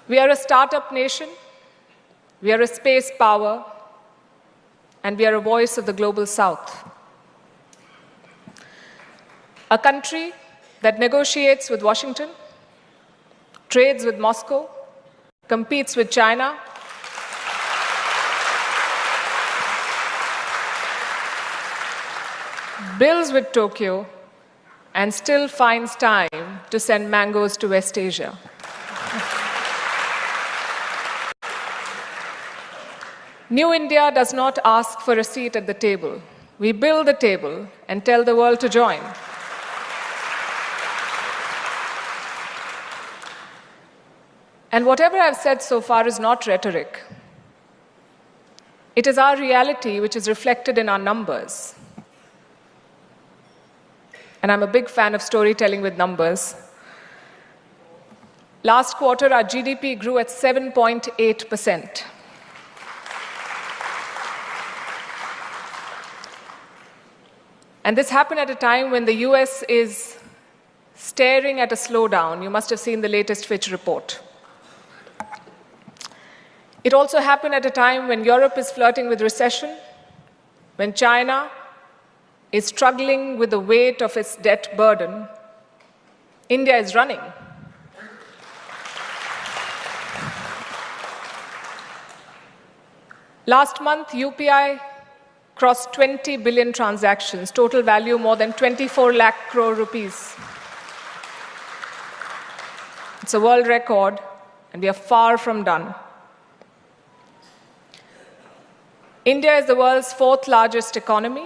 We are a startup nation, we are a space power, and we are a voice of the global south. A country that negotiates with Washington, trades with Moscow, competes with China, builds with Tokyo, and still finds time to send mangoes to West Asia. New India does not ask for a seat at the table. We build the table and tell the world to join. And whatever I've said so far is not rhetoric. It is our reality which is reflected in our numbers. And I'm a big fan of storytelling with numbers. Last quarter, our GDP grew at 7.8%. And this happened at a time when the US is staring at a slowdown. You must have seen the latest Fitch report. It also happened at a time when Europe is flirting with recession, when China is struggling with the weight of its debt burden. India is running. Last month, UPI crossed 20 billion transactions, total value more than 24 lakh crore rupees. It's a world record, and we are far from done. India is the world's fourth largest economy,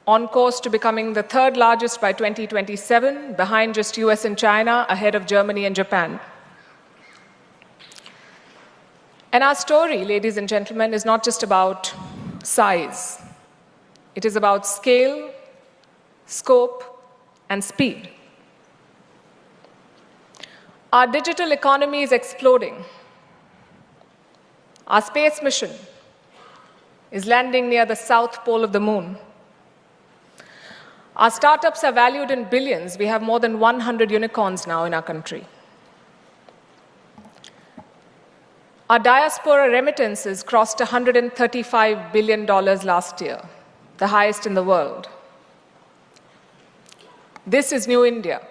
on course to becoming the third largest by 2027, behind just US and China, ahead of Germany and Japan. And our story, ladies and gentlemen, is not just about size. It is about scale, scope, and speed. Our digital economy is exploding. Our space mission is landing near the south pole of the moon. Our startups are valued in billions. We have more than 100 unicorns now in our country. Our diaspora remittances crossed $135 billion last year, the highest in the world. This is New India.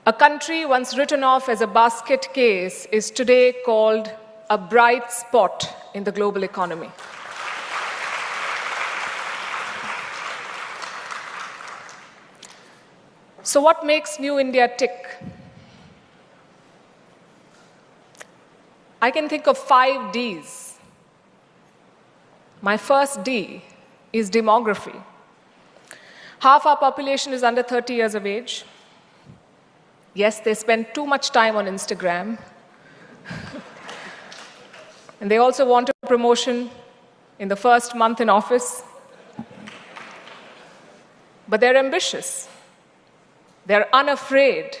A country once written off as a basket case is today called a bright spot in the global economy. So what makes New India tick? I can think of 5 Ds. My first D is demography. Half our population is under 30 years of age. Yes, they spend too much time on Instagram. And they also want a promotion in the first month in office. But they're ambitious. They're unafraid.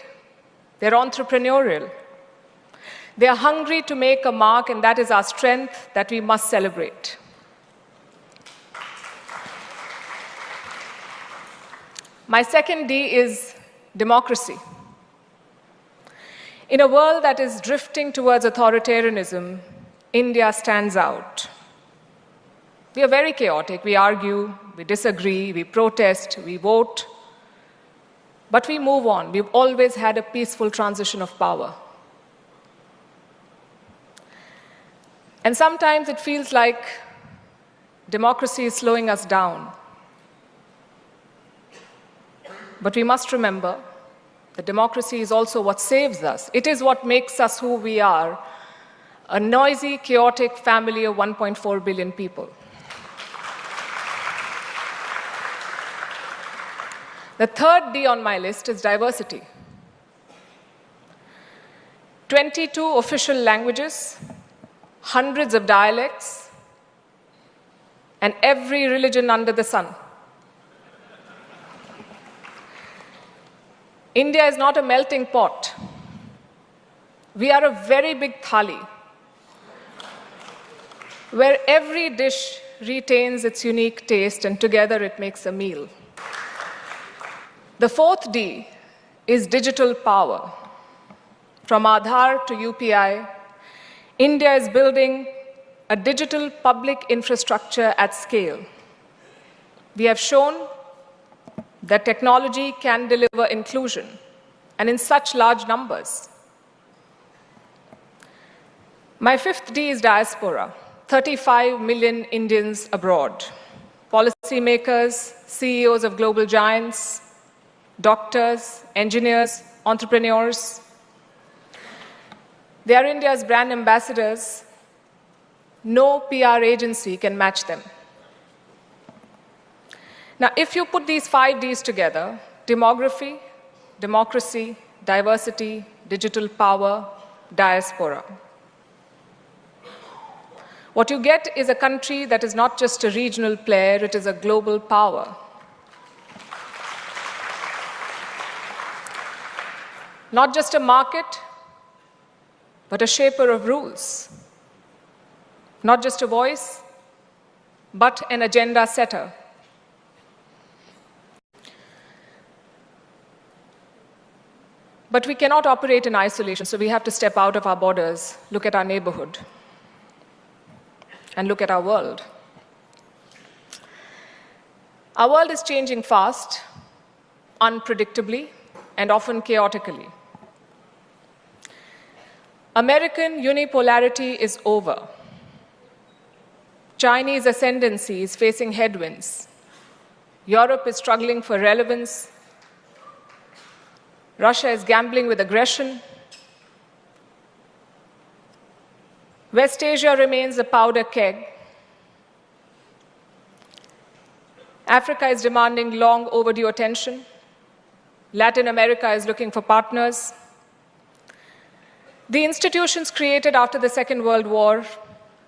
They're entrepreneurial. They are hungry to make a mark, and that is our strength that we must celebrate. My second D is democracy. In a world that is drifting towards authoritarianism, India stands out. We are very chaotic. We argue, we disagree, we protest, we vote. But we move on. We've always had a peaceful transition of power. And sometimes it feels like democracy is slowing us down. But we must remember that democracy is also what saves us. It is what makes us who we are, a noisy, chaotic family of 1.4 billion people. The third D on my list is diversity. 22 official languages, hundreds of dialects, and every religion under the sun. India is not a melting pot. We are a very big thali, where every dish retains its unique taste, and together it makes a meal. The fourth D is digital power. from Aadhaar to UPI, India is building a digital public infrastructure at scale. We have shown that technology can deliver inclusion, and in such large numbers. My fifth D is diaspora, 35 million Indians abroad, policymakers, CEOs of global giants, doctors, engineers, entrepreneurs. They are India's brand ambassadors. No PR agency can match them. Now, if you put these 5 Ds together, demography, democracy, diversity, digital power, diaspora, what you get is a country that is not just a regional player, it is a global power. Not just a market, but a shaper of rules. Not just a voice, but an agenda setter. But we cannot operate in isolation, so we have to step out of our borders, look at our neighborhood, and look at our world. Our world is changing fast, unpredictably, and often chaotically. American unipolarity is over. Chinese ascendancy is facing headwinds. Europe is struggling for relevance. Russia is gambling with aggression. West Asia remains a powder keg. Africa is demanding long overdue attention. Latin America is looking for partners. The institutions created after the Second World War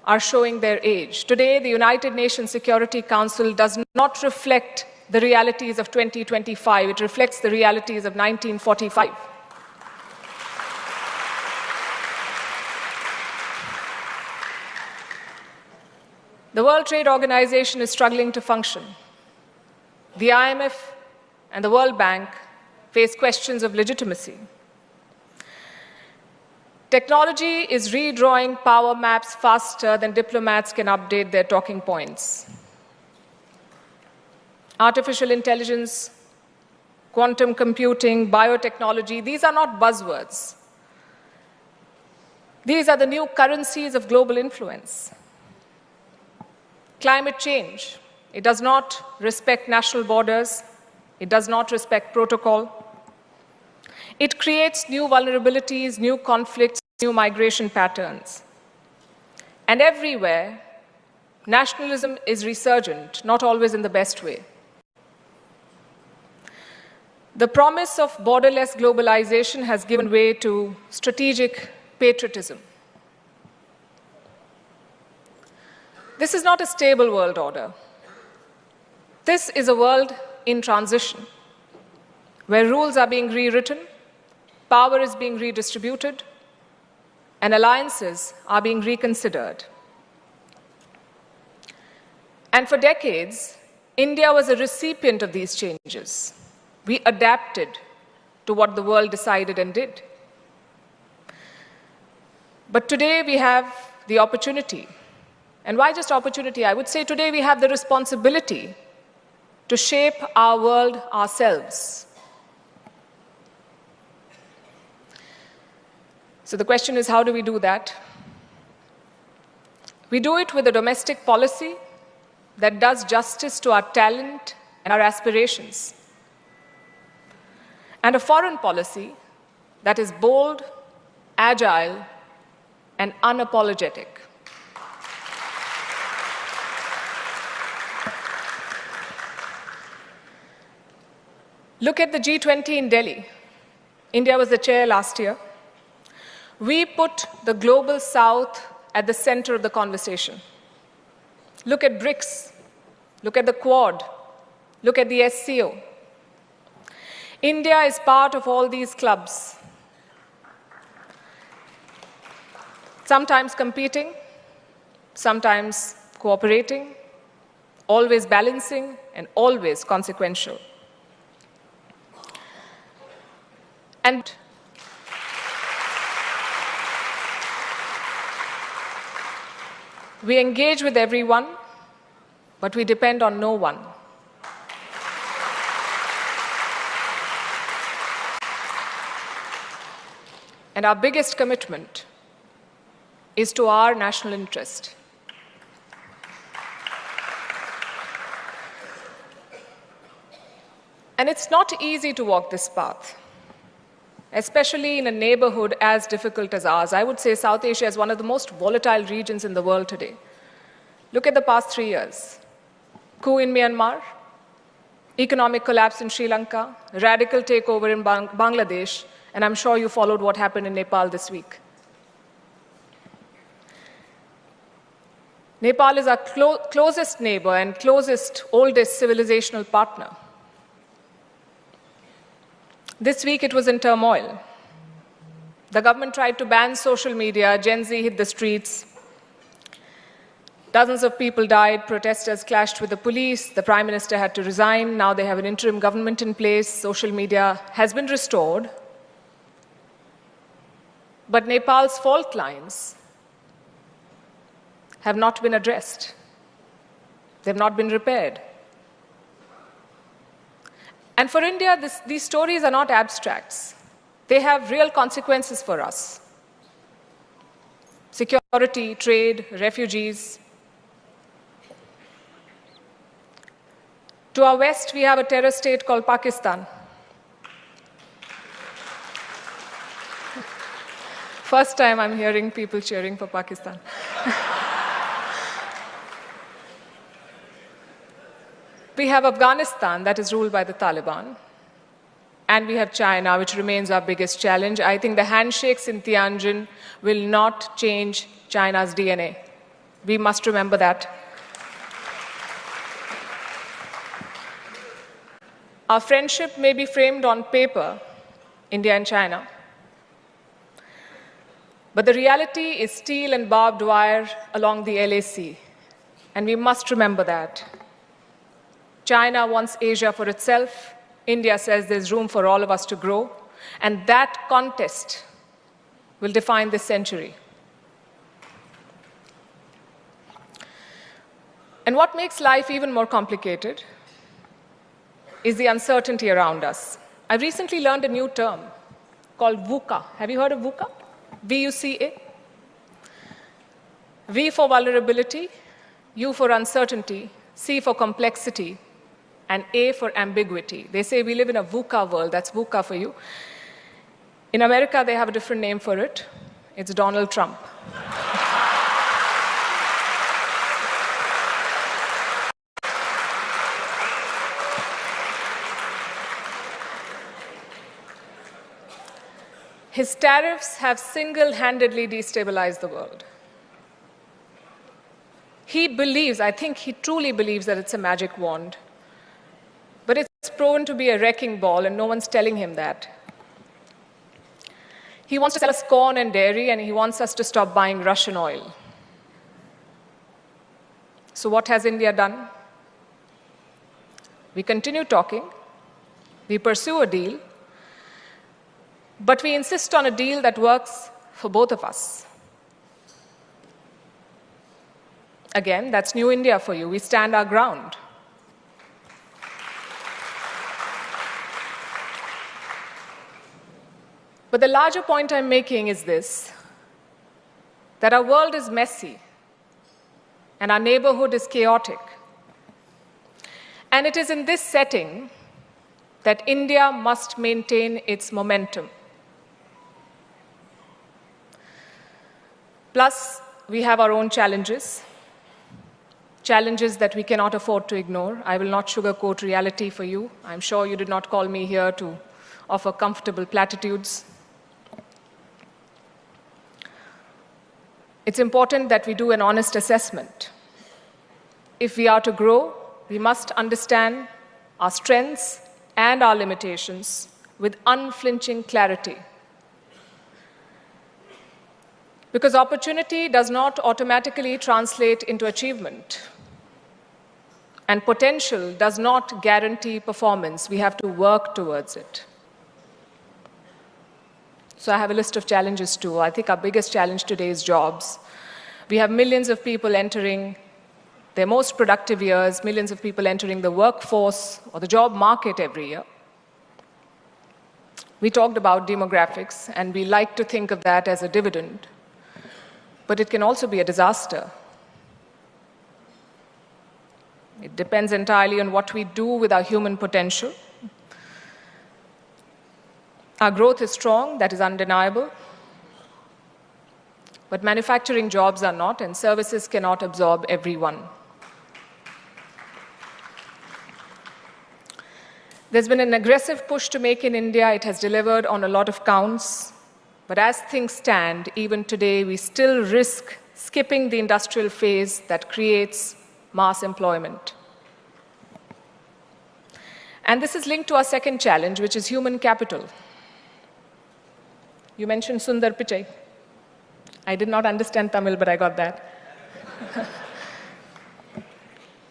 are showing their age. Today, the United Nations Security Council does not reflect the realities of 2025. It reflects the realities of 1945. The World Trade Organization is struggling to function. The IMF and the World Bank face questions of legitimacy. Technology is redrawing power maps faster than diplomats can update their talking points. Artificial intelligence, quantum computing, biotechnology, these are not buzzwords. These are the new currencies of global influence. Climate change, it does not respect national borders. It does not respect protocol. It creates new vulnerabilities, new conflicts, new migration patterns. And everywhere, nationalism is resurgent, not always in the best way. The promise of borderless globalization has given way to strategic patriotism. This is not a stable world order. This is a world in transition, where rules are being rewritten, power is being redistributed, and alliances are being reconsidered. And for decades, India was a recipient of these changes. We adapted to what the world decided and did. But today we have the opportunity. And why just opportunity? I would say today we have the responsibility to shape our world ourselves. So the question is, how do we do that? We do it with a domestic policy that does justice to our talent and our aspirations, and a foreign policy that is bold, agile, and unapologetic. Look at the G20 in Delhi. India was the chair last year. We put the global south at the center of the conversation. Look at BRICS. Look at the Quad. Look at the SCO. India is part of all these clubs, sometimes competing, sometimes cooperating, always balancing, and always consequential. We engage with everyone, but we depend on no one. And our biggest commitment is to our national interest. And it's not easy to walk this path, especially in a neighborhood as difficult as ours. I would say South Asia is one of the most volatile regions in the world today. Look at the past 3 years. Coup in Myanmar, economic collapse in Sri Lanka, radical takeover in Bangladesh, and I'm sure you followed what happened in Nepal this week. Nepal is our closest neighbor and closest, oldest civilizational partner. This week it was in turmoil. The government tried to ban social media, Gen Z hit the streets. Dozens of people died, protesters clashed with the police, the Prime Minister had to resign, now they have an interim government in place, social media has been restored. But Nepal's fault lines have not been addressed. They've not been repaired. And for India, these stories are not abstracts. They have real consequences for us. Security, trade, refugees. To our west, we have a terror state called Pakistan. First time I'm hearing people cheering for Pakistan. We have Afghanistan that is ruled by the Taliban. And we have China, which remains our biggest challenge. I think the handshakes in Tianjin will not change China's DNA. We must remember that. Our friendship may be framed on paper, India and China. But the reality is steel and barbed wire along the LAC. And we must remember that. China wants Asia for itself. India says there's room for all of us to grow. And that contest will define this century. And what makes life even more complicated is the uncertainty around us. I recently learned a new term called VUCA. Have you heard of VUCA? V-U-C-A. V for vulnerability, U for uncertainty, C for complexity, and A for ambiguity. They say we live in a VUCA world. That's VUCA for you. In America, they have a different name for it. It's Donald Trump. His tariffs have single-handedly destabilized the world. He believes, I think he truly believes that it's a magic wand. But it's proven to be a wrecking ball, and no one's telling him that. He wants to sell us corn and dairy, and he wants us to stop buying Russian oil. So what has India done? We continue talking. We pursue a deal. But we insist on a deal that works for both of us. Again, that's New India for you. We stand our ground. But the larger point I'm making is this, that our world is messy and our neighborhood is chaotic. And it is in this setting that India must maintain its momentum. Plus, we have our own challenges that we cannot afford to ignore. I will not sugarcoat reality for you. I'm sure you did not call me here to offer comfortable platitudes. It's important that we do an honest assessment. If we are to grow, we must understand our strengths and our limitations with unflinching clarity. Because opportunity does not automatically translate into achievement. And potential does not guarantee performance. We have to work towards it. So I have a list of challenges too. I think our biggest challenge today is jobs. We have millions of people entering their most productive years, millions of people entering the workforce or the job market every year. We talked about demographics, and we like to think of that as a dividend, but it can also be a disaster. It depends entirely on what we do with our human potential. Our growth is strong, that is undeniable, but manufacturing jobs are not, and services cannot absorb everyone. There's been an aggressive push to make in India. It has delivered on a lot of counts. But as things stand, even today, we still risk skipping the industrial phase that creates mass employment. And this is linked to our second challenge, which is human capital. You mentioned Sundar Pichai. I did not understand Tamil, but I got that.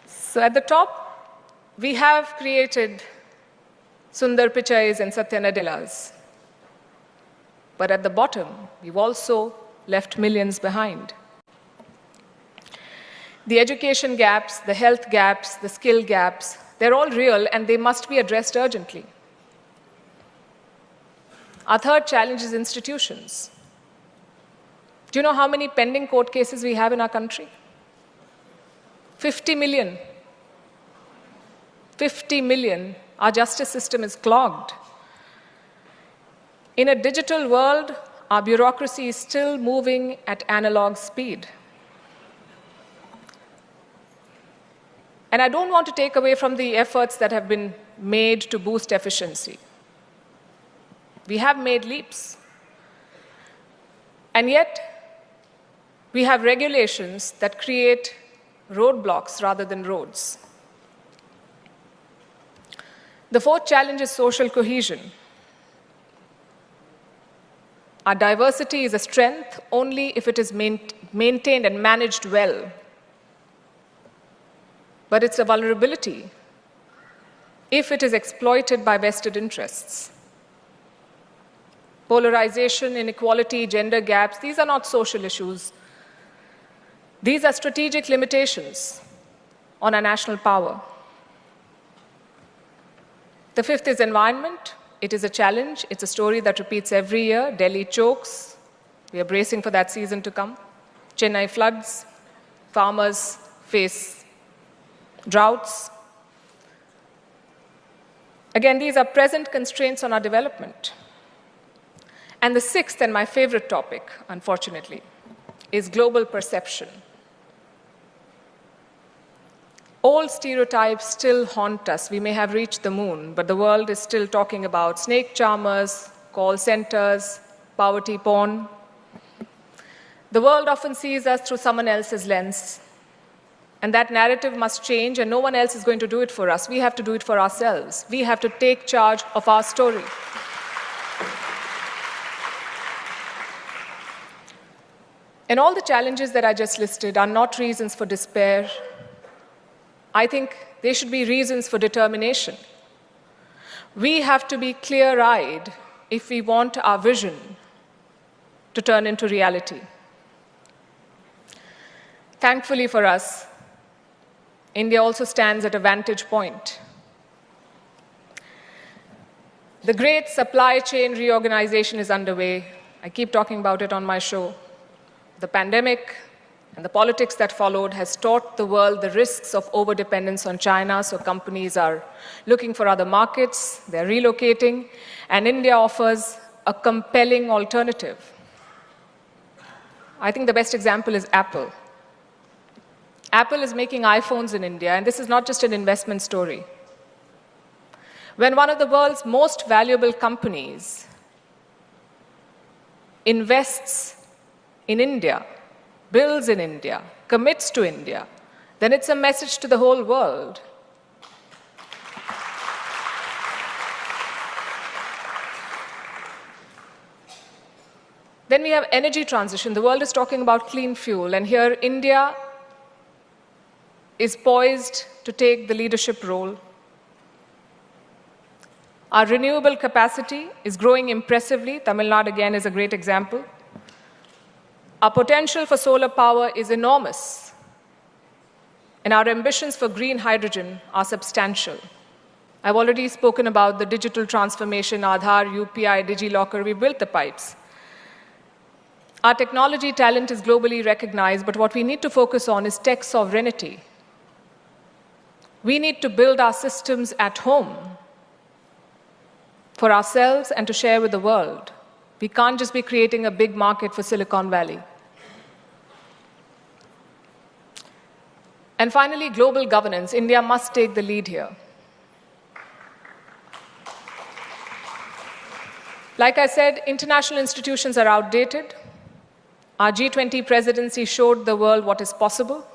So at the top, we have created Sundar Pichais and Satya Nadellas. But at the bottom, we've also left millions behind. The education gaps, the health gaps, the skill gaps, they're all real and they must be addressed urgently. Our third challenge is institutions. Do you know how many pending court cases we have in our country? 50 million. 50 million. Our justice system is clogged. In a digital world, our bureaucracy is still moving at analog speed. And I don't want to take away from the efforts that have been made to boost efficiency. We have made leaps. And yet, we have regulations that create roadblocks rather than roads. The fourth challenge is social cohesion. Our diversity is a strength only if it is maintained and managed well. But it's a vulnerability if it is exploited by vested interests. Polarization, inequality, gender gaps, these are not social issues. These are strategic limitations on our national power. The fifth is environment. It is a challenge. It's a story that repeats every year. Delhi chokes. We are bracing for that season to come. Chennai floods. Farmers face droughts. Again, these are present constraints on our development. And the sixth, and my favorite topic, unfortunately, is global perception. Old stereotypes still haunt us. We may have reached the moon, but the world is still talking about snake charmers, call centers, poverty porn. The world often sees us through someone else's lens. And that narrative must change, and no one else is going to do it for us. We have to do it for ourselves. We have to take charge of our story. And all the challenges that I just listed are not reasons for despair. I think they should be reasons for determination. We have to be clear-eyed if we want our vision to turn into reality. Thankfully for us, India also stands at a vantage point. The great supply chain reorganization is underway. I keep talking about it on my show. The pandemic and the politics that followed has taught the world the risks of overdependence on China, so companies are looking for other markets, they're relocating, and India offers a compelling alternative. I think the best example is Apple. Apple is making iPhones in India, and this is not just an investment story. When one of the world's most valuable companies invests in India, builds in India, commits to India, then it's a message to the whole world. Then we have energy transition. The world is talking about clean fuel, and here India is poised to take the leadership role. Our renewable capacity is growing impressively. TamilNadu, again, is a great example. Our potential for solar power is enormous, and our ambitions for green hydrogen are substantial. I've already spoken about the digital transformation, Aadhaar, UPI, DigiLocker. We built the pipes. Our technology talent is globally recognized, but what we need to focus on is tech sovereignty. We need to build our systems at home for ourselves and to share with the world. We can't just be creating a big market for Silicon Valley. And finally, global governance. India must take the lead here. Like I said, international institutions are outdated. Our G20 presidency showed the world what is possible.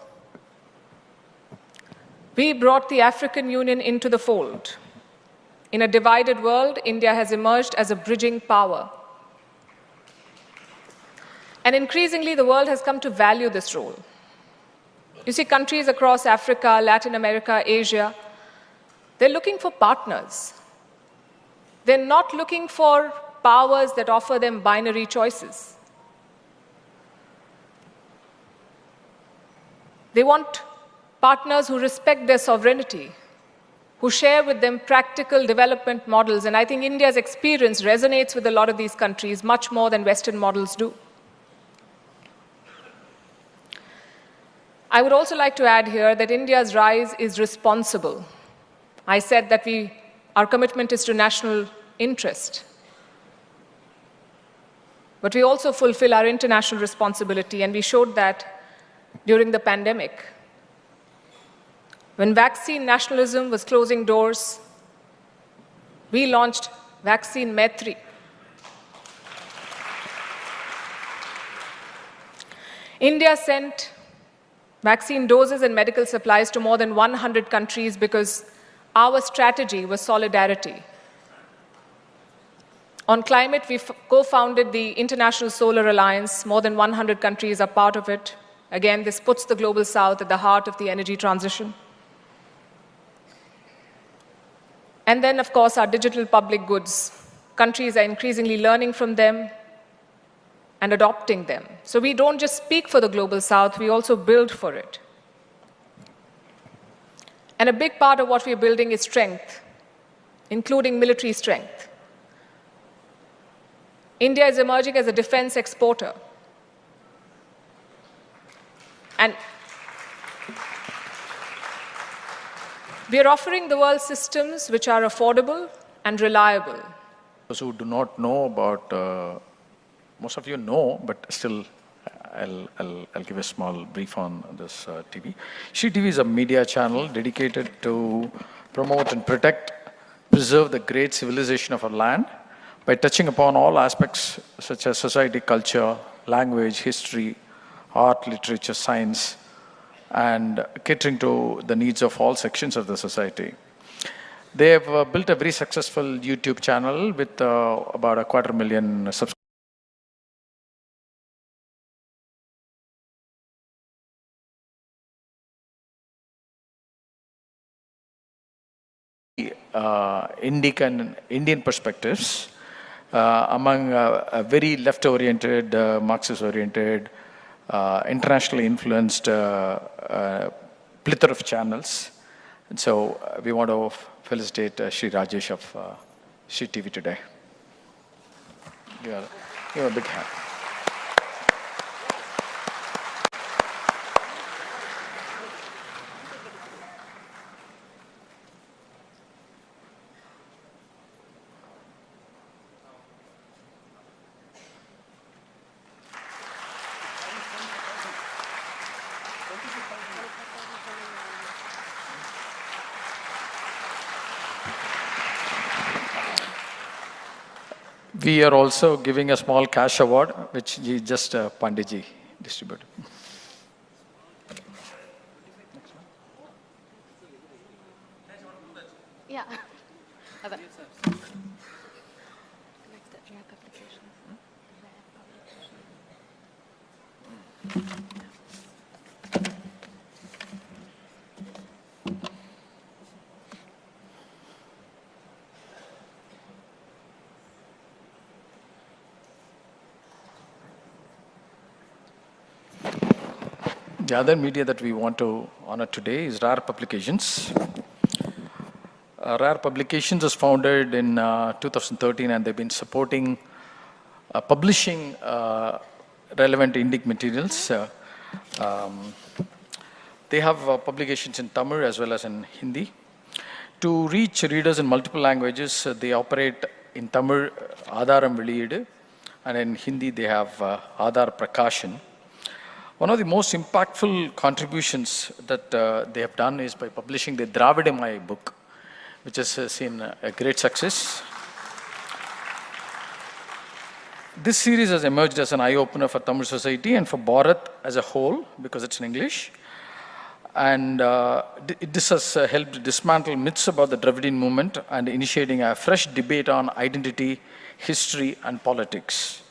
We brought the African Union into the fold. In a divided world, India has emerged as a bridging power. And increasingly, the world has come to value this role. You see, countries across Africa, Latin America, Asia, they're looking for partners. They're not looking for powers that offer them binary choices. They want partners who respect their sovereignty, who share with them practical development models. And I think India's experience resonates with a lot of these countries much more than Western models do. I would also like to add here that India's rise is responsible. I said that our commitment is to national interest. But we also fulfill our international responsibility, and we showed that during the pandemic. When vaccine nationalism was closing doors, we launched Vaccine Maitri. India sent vaccine doses and medical supplies to more than 100 countries because our strategy was solidarity. On climate, we co-founded the International Solar Alliance. More than 100 countries are part of it. Again, this puts the Global South at the heart of the energy transition. And then, of course, our digital public goods. Countries are increasingly learning from them and adopting them. So we don't just speak for the Global South, we also build for it. And a big part of what we're building is strength, including military strength. India is emerging as a defense exporter. And we are offering the world systems which are affordable and reliable. Those who do not know about, most of you know, but still I'll give a small brief on this TV. She TV is a media channel dedicated to promote and protect, preserve the great civilization of our land by touching upon all aspects such as society, culture, language, history, art, literature, science, and catering to the needs of all sections of the society. They have built a very successful YouTube channel with about 250,000 subscribers. Indian perspectives among a very left-oriented, Marxist-oriented, internationally influenced plethora of channels. And so we want to felicitate Shri Rajesh of Shri TV today. Give a big hand. We are also giving a small cash award, which just Panditji distributed. Yeah. The other media that we want to honor today is Rare Publications. Rare Publications was founded in 2013, and they've been supporting publishing relevant Indic materials. They have publications in Tamil as well as in Hindi. To reach readers in multiple languages, they operate in Tamil, Aadharam Veliyidu, and in Hindi, they have Aadhar Prakashan. One of the most impactful contributions that they have done is by publishing the Dravidamai book, which has seen a great success. This series has emerged as an eye-opener for Tamil society and for Bharat as a whole, because it's in English. And this has helped dismantle myths about the Dravidian movement and initiating a fresh debate on identity, history, and politics.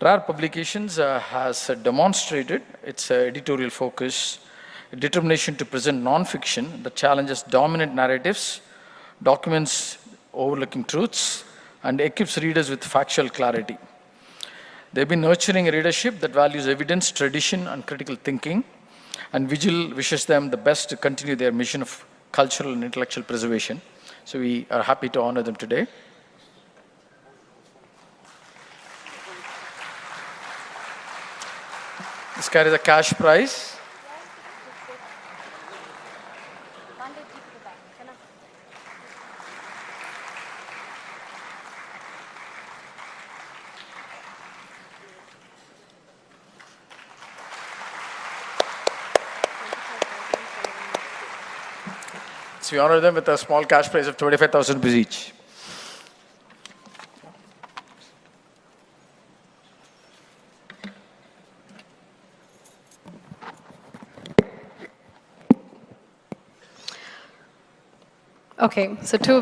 Rare Publications has demonstrated its editorial focus, determination to present non-fiction that challenges dominant narratives, documents overlooking truths, and equips readers with factual clarity. They've been nurturing a readership that values evidence, tradition, and critical thinking, and Vigil wishes them the best to continue their mission of cultural and intellectual preservation. So we are happy to honor them today. This carries a cash prize. So we honor them with a small cash prize of 25,000 rupees each. Okay, so two